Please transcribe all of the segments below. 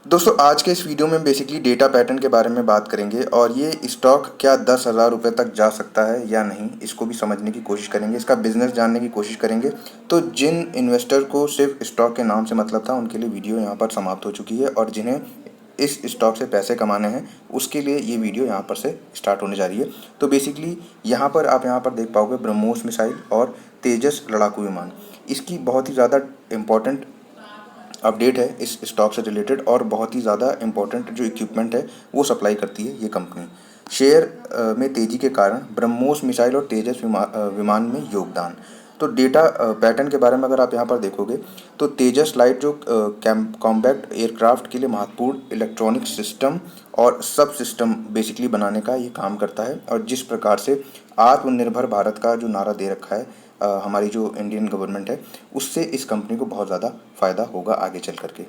दोस्तों आज के इस वीडियो में बेसिकली डेटा पैटर्न के बारे में बात करेंगे और ये स्टॉक क्या 10,000 रुपये तक जा सकता है या नहीं, इसको भी समझने की कोशिश करेंगे, इसका बिजनेस जानने की कोशिश करेंगे। तो जिन इन्वेस्टर को सिर्फ स्टॉक के नाम से मतलब था उनके लिए वीडियो यहाँ पर समाप्त हो चुकी है, और जिन्हें इस स्टॉक से पैसे कमाने हैं उसके लिए ये वीडियो यहाँ पर से स्टार्ट होने जा रही है। तो बेसिकली यहाँ पर आप यहाँ पर देख पाओगे ब्रह्मोस मिसाइल और तेजस लड़ाकू विमान। इसकी बहुत ही ज़्यादा इम्पोर्टेंट अपडेट है इस स्टॉक से रिलेटेड, और बहुत ही ज़्यादा इंपॉर्टेंट जो इक्विपमेंट है वो सप्लाई करती है ये कंपनी। शेयर में तेज़ी के कारण ब्रह्मोस मिसाइल और तेजस विमान में योगदान। तो डेटा पैटर्न के बारे में अगर आप यहाँ पर देखोगे तो तेजस लाइट जो कॉम्पैक्ट एयरक्राफ्ट के लिए महत्वपूर्ण इलेक्ट्रॉनिक सिस्टम और सब सिस्टम बेसिकली बनाने का ये काम करता है। और जिस प्रकार से आत्मनिर्भर भारत का जो नारा दे रखा है हमारी जो इंडियन गवर्नमेंट है, उससे इस कंपनी को बहुत ज़्यादा फ़ायदा होगा आगे चल करके।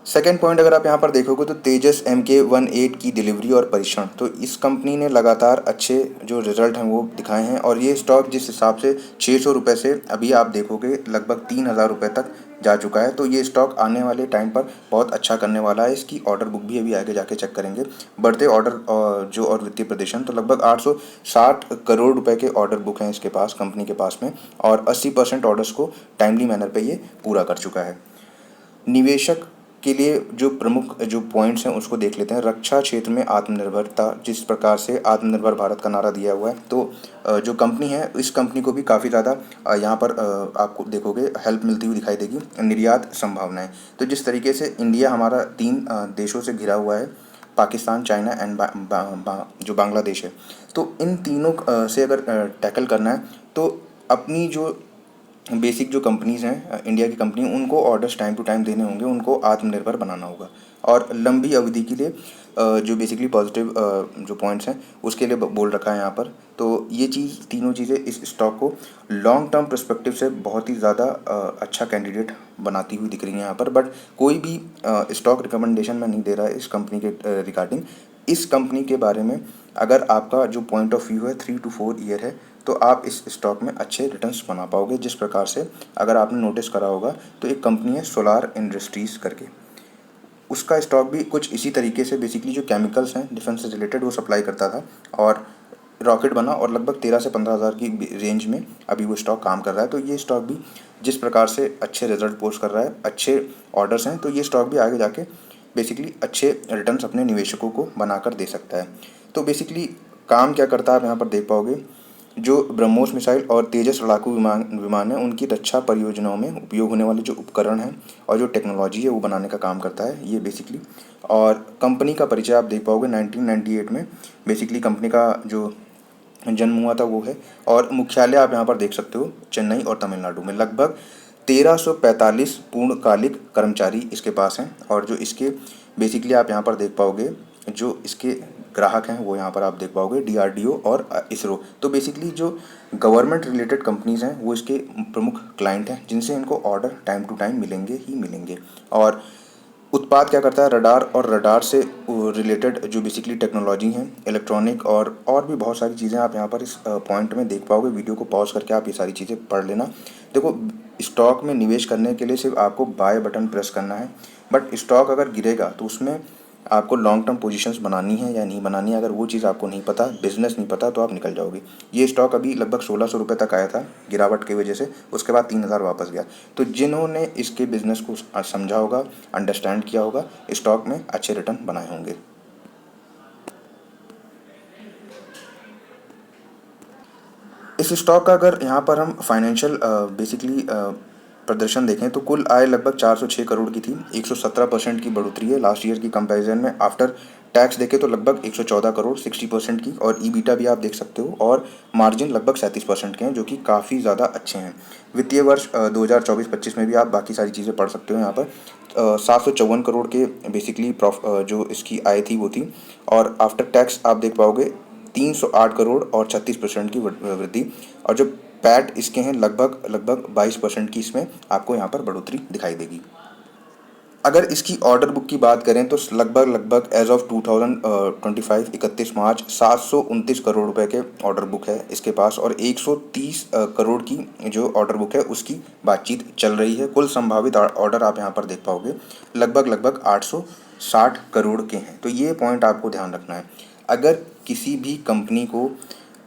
सेकेंड पॉइंट अगर आप यहाँ पर देखोगे तो तेजस MK-18 की डिलीवरी और परीक्षण। तो इस कंपनी ने लगातार अच्छे जो रिजल्ट हैं वो दिखाए हैं, और ये स्टॉक जिस हिसाब से 600 रुपये से अभी आप देखोगे लगभग 3,000 रुपये तक जा चुका है। तो ये स्टॉक आने वाले टाइम पर बहुत अच्छा करने वाला है। इसकी ऑर्डर बुक भी अभी आगे जाके चेक करेंगे। बढ़ते ऑर्डर जो और वित्तीय प्रदर्शन, तो लगभग 860 करोड़ रुपए के ऑर्डर बुक हैं इसके पास, कंपनी के पास में, और 80% ऑर्डर्स को टाइमली मैनर पे ये पूरा कर चुका है। निवेशक के लिए जो प्रमुख जो पॉइंट्स हैं उसको देख लेते हैं। रक्षा क्षेत्र में आत्मनिर्भरता, जिस प्रकार से आत्मनिर्भर भारत का नारा दिया हुआ है, तो जो कंपनी है इस कंपनी को भी काफ़ी ज़्यादा यहाँ पर आपको देखोगे हेल्प मिलती हुई दिखाई देगी। निर्यात संभावनाएं, तो जिस तरीके से इंडिया हमारा 3 देशों से घिरा हुआ है, पाकिस्तान, चाइना एंड जो बांग्लादेश है, तो इन तीनों से अगर टैकल करना है तो अपनी जो बेसिक जो कंपनीज़ हैं इंडिया की कंपनी, उनको ऑर्डर्स टाइम टू टाइम देने होंगे, उनको आत्मनिर्भर बनाना होगा। और लंबी अवधि के लिए जो बेसिकली पॉजिटिव जो पॉइंट्स हैं उसके लिए बोल रखा है यहाँ पर। तो ये चीज़, तीनों चीज़ें इस स्टॉक को लॉन्ग टर्म पर्सपेक्टिव से बहुत ही ज़्यादा अच्छा कैंडिडेट बनाती हुई दिख रही है यहाँ पर। बट कोई भी स्टॉक रिकमेंडेशन में नहीं दे रहा है इस कंपनी के रिगार्डिंग। इस कंपनी के बारे में अगर आपका जो पॉइंट ऑफ व्यू है 3 to 4 ईयर है, तो आप इस स्टॉक में अच्छे रिटर्न्स बना पाओगे। जिस प्रकार से अगर आपने नोटिस करा होगा तो एक कंपनी है सोलार इंडस्ट्रीज़ करके, उसका स्टॉक भी कुछ इसी तरीके से बेसिकली जो केमिकल्स हैं डिफेंस से रिलेटेड वो सप्लाई करता था, और रॉकेट बना, और लगभग 13 से 15,000 की रेंज में अभी वो स्टॉक काम कर रहा है। तो ये स्टॉक भी जिस प्रकार से अच्छे रिजल्ट पोस्ट कर रहा है, अच्छे ऑर्डर्स हैं, तो ये स्टॉक भी आगे जाके बेसिकली अच्छे रिटर्न्स अपने निवेशकों को बनाकर दे सकता है। तो बेसिकली काम क्या करता है आप यहाँ पर देख पाओगे। जो ब्रह्मोस मिसाइल और तेजस लड़ाकू विमान विमान है, उनकी रक्षा परियोजनाओं में उपयोग होने वाले जो उपकरण हैं और जो टेक्नोलॉजी है वो बनाने का काम करता है ये बेसिकली। और कंपनी का परिचय आप देख पाओगे 1998 में बेसिकली कंपनी का जो जन्म हुआ था वो है, और मुख्यालय आप यहाँ पर देख सकते हो चेन्नई और तमिलनाडु में। लगभग 1345 पूर्णकालिक कर्मचारी इसके पास हैं, और जो इसके बेसिकली आप यहाँ पर देख पाओगे जो इसके ग्राहक हैं वो यहाँ पर आप देख पाओगे DRDO और इसरो। तो बेसिकली जो गवर्नमेंट रिलेटेड कंपनीज़ हैं वो इसके प्रमुख क्लाइंट हैं, जिनसे इनको ऑर्डर टाइम टू टाइम मिलेंगे ही मिलेंगे। और उत्पाद क्या करता है, रडार और रडार से रिलेटेड जो बेसिकली टेक्नोलॉजी हैं, इलेक्ट्रॉनिक और भी बहुत सारी चीज़ें आप यहाँ पर इस पॉइंट में देख पाओगे। वीडियो को पॉज करके आप ये सारी चीज़ें पढ़ लेना। देखो, स्टॉक में निवेश करने के लिए सिर्फ आपको बाय बटन प्रेस करना है, बट स्टॉक अगर गिरेगा तो उसमें आपको लॉन्ग टर्म पोजीशंस बनानी है या नहीं बनानी है, अगर वो चीज़ आपको नहीं पता, बिजनेस नहीं पता, तो आप निकल जाओगे। ये स्टॉक अभी लगभग 1600 रुपये तक आया था गिरावट की वजह से, उसके बाद 3,000 वापस गया। तो जिन्होंने इसके बिजनेस को समझा होगा, अंडरस्टैंड किया होगा, स्टॉक में अच्छे रिटर्न बनाए होंगे। इस स्टॉक का अगर यहाँ पर हम फाइनेंशियल बेसिकली प्रदर्शन देखें तो कुल आय लगभग 406 करोड़ की थी, 117% की बढ़ोतरी है लास्ट ईयर की कंपैरिजन में। आफ्टर टैक्स देखें तो लगभग 114 करोड़ 60% की, और ईबीटा भी आप देख सकते हो, और मार्जिन लगभग 37% के हैं, जो कि काफ़ी ज़्यादा अच्छे हैं। वित्तीय वर्ष 2024-25 में भी आप बाकी सारी चीज़ें पढ़ सकते हो यहाँ पर। 754 करोड़ के बेसिकली जो इसकी आय थी वो थी, और आफ्टर टैक्स आप देख पाओगे 308 करोड़ और 36% की वृद्धि, और जो पैट इसके हैं लगभग 22% की इसमें आपको यहाँ पर बढ़ोतरी दिखाई देगी। अगर इसकी ऑर्डर बुक की बात करें तो लगभग एज ऑफ 2025 31 मार्च 729 करोड़ रुपए के ऑर्डर बुक है इसके पास, और 130 करोड़ की जो ऑर्डर बुक है उसकी बातचीत चल रही है। कुल संभावित ऑर्डर आप यहाँ पर देख पाओगे लगभग 860 करोड़ के हैं। तो ये पॉइंट आपको ध्यान रखना है। अगर किसी भी कंपनी को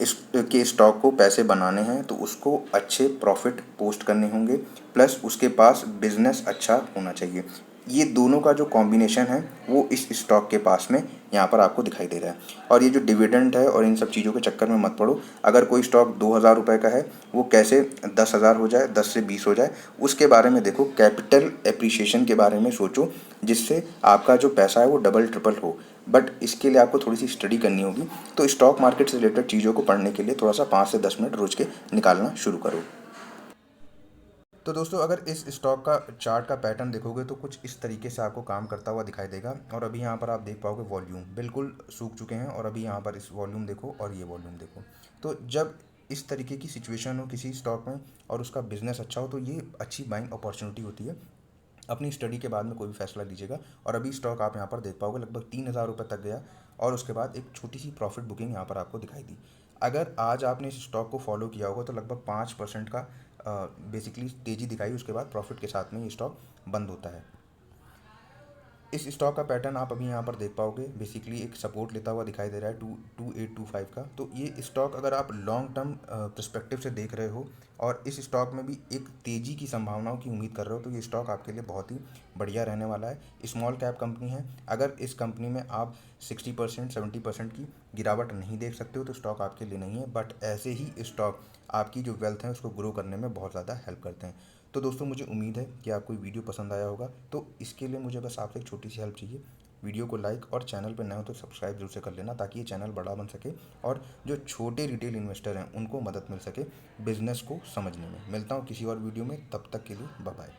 इस के स्टॉक को पैसे बनाने हैं तो उसको अच्छे प्रॉफिट पोस्ट करने होंगे, प्लस उसके पास बिजनेस अच्छा होना चाहिए। ये दोनों का जो कॉम्बिनेशन है वो इस स्टॉक के पास में यहाँ पर आपको दिखाई दे रहा है। और ये जो डिविडेंड है और इन सब चीज़ों के चक्कर में मत पड़ो। अगर कोई स्टॉक 2000 रुपये का है वो कैसे 10,000 हो जाए, 10 से 20 हो जाए, उसके बारे में देखो। कैपिटल एप्रिसिएशन के बारे में सोचो जिससे आपका जो पैसा है वो डबल ट्रिपल हो। बट इसके लिए आपको थोड़ी सी स्टडी करनी होगी। तो स्टॉक मार्केट से रिलेटेड चीज़ों को पढ़ने के लिए थोड़ा सा 5 से 10 मिनट रोज के निकालना शुरू करो। तो दोस्तों अगर इस स्टॉक का चार्ट का पैटर्न देखोगे तो कुछ इस तरीके से आपको काम करता हुआ दिखाई देगा। और अभी यहाँ पर आप देख पाओगे वॉल्यूम बिल्कुल सूख चुके हैं, और अभी यहाँ पर इस वॉल्यूम देखो और ये वॉल्यूम देखो। तो जब इस तरीके की सिचुएशन हो किसी स्टॉक में और उसका बिजनेस अच्छा हो तो ये अच्छी बाइंग अपॉर्चुनिटी होती है। अपनी स्टडी के बाद में कोई भी फैसला लीजिएगा। और अभी स्टॉक आप यहाँ पर देख पाओगे लगभग 3,000 रुपये तक गया, और उसके बाद एक छोटी सी प्रॉफिट बुकिंग यहाँ पर आपको दिखाई दी। अगर आज आपने इस स्टॉक को फॉलो किया होगा तो लगभग 5% का बेसिकली तेज़ी दिखाई, उसके बाद प्रॉफिट के साथ में ये स्टॉक बंद होता है। इस स्टॉक का पैटर्न आप अभी यहाँ पर देख पाओगे बेसिकली एक सपोर्ट लेता हुआ दिखाई दे रहा है 2825 का। तो ये स्टॉक अगर आप लॉन्ग टर्म पर्सपेक्टिव से देख रहे हो और इस स्टॉक में भी एक तेज़ी की संभावनाओं की उम्मीद कर रहे हो तो ये स्टॉक आपके लिए बहुत ही बढ़िया रहने वाला है। स्मॉल कैप कंपनी है। अगर इस कंपनी में आप 60% 70% की गिरावट नहीं देख सकते हो तो स्टॉक आपके लिए नहीं है। बट ऐसे ही स्टॉक आपकी जो वेल्थ है उसको ग्रो करने में बहुत ज़्यादा हेल्प करते हैं। तो दोस्तों मुझे उम्मीद है कि आपको वीडियो पसंद आया होगा। तो इसके लिए मुझे बस आपसे एक छोटी सी हेल्प चाहिए। वीडियो को लाइक और चैनल पर नए हो तो सब्सक्राइब जरूर से कर लेना ताकि ये चैनल बड़ा बन सके और जो छोटे रिटेल इन्वेस्टर हैं उनको मदद मिल सके बिजनेस को समझने में। मिलता हूँ किसी और वीडियो में, तब तक के लिए बाय बाय।